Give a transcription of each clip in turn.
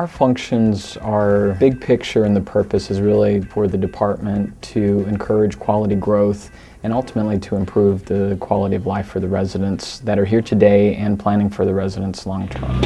Our functions are big picture, and the purpose is really for the department to encourage quality growth and ultimately to improve the quality of life for the residents that are here today and planning for the residents long term.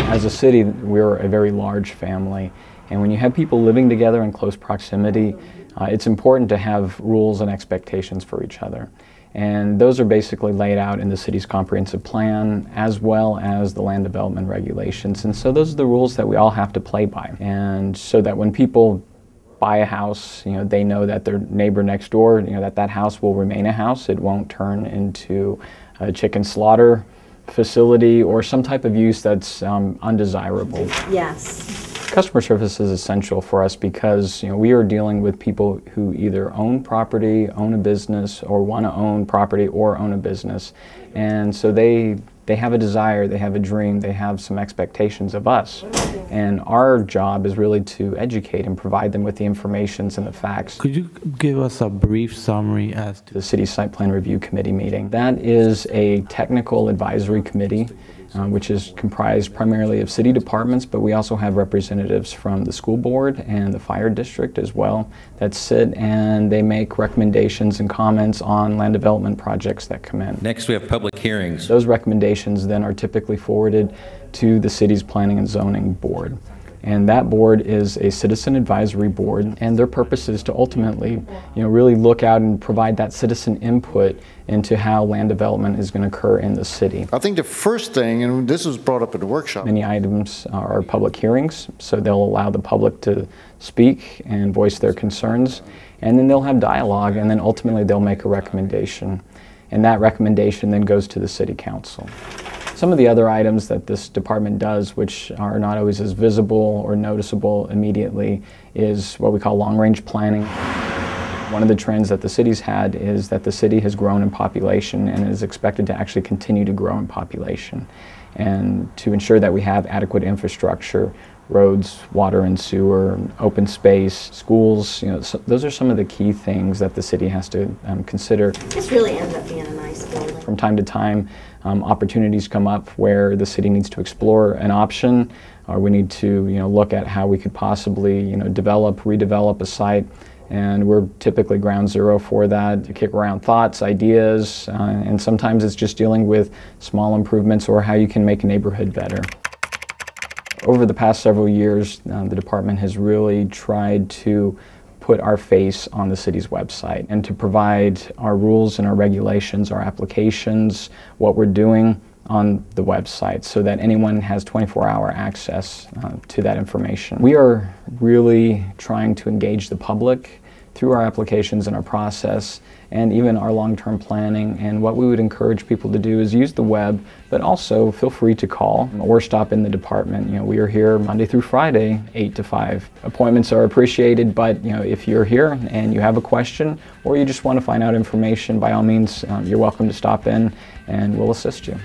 As a city, we're a very large family, and when you have people living together in close proximity, it's important to have rules and expectations for each other. And those are basically laid out in the city's comprehensive plan as well as the land development regulations. And so those are the rules that we all have to play by. And so that when people buy a house, they know that their neighbor next door, that house will remain a house. It won't turn into a chicken slaughter facility or some type of use that's undesirable. Yes. Customer service is essential for us because we are dealing with people who either own property, own a business, or want to own property or own a business. And so they have a desire, they have a dream, they have some expectations of us. And our job is really to educate and provide them with the information and the facts. Could you give us a brief summary as to the City Site Plan Review Committee meeting? That is a technical advisory committee which is comprised primarily of city departments, but we also have representatives from the school board and the fire district as well that sit and they make recommendations and comments on land development projects that come in. Next we have public hearings. Those recommendations then are typically forwarded to the city's planning and zoning board. And that board is a citizen advisory board, and their purpose is to ultimately, really look out and provide that citizen input into how land development is going to occur in the city. I think the first thing, and this was brought up at the workshop. Many items are public hearings, so they'll allow the public to speak and voice their concerns, and then they'll have dialogue, and then ultimately they'll make a recommendation. And that recommendation then goes to the city council. Some of the other items that this department does, which are not always as visible or noticeable immediately, is what we call long-range planning. One of the trends that the city's had is that the city has grown in population and is expected to actually continue to grow in population. And to ensure that we have adequate infrastructure, roads, water and sewer, open space, schools, so those are some of the key things that the city has to consider. This really ends up being a nice building. From time to time, opportunities come up where the city needs to explore an option, or we need to look at how we could possibly develop, redevelop a site. And we're typically ground zero for that, to kick around thoughts, ideas, and sometimes it's just dealing with small improvements or how you can make a neighborhood better. Over the past several years, the department has really tried to put our face on the city's website and to provide our rules and our regulations, our applications, what we're doing on the website so that anyone has 24-hour access to that information. We are really trying to engage the public through our applications and our process and even our long-term planning. And what we would encourage people to do is use the web, but also feel free to call or stop in the department. We are here Monday through Friday, 8 to 5. Appointments are appreciated, but if you're here and you have a question or you just want to find out information, by all means, you're welcome to stop in and we'll assist you.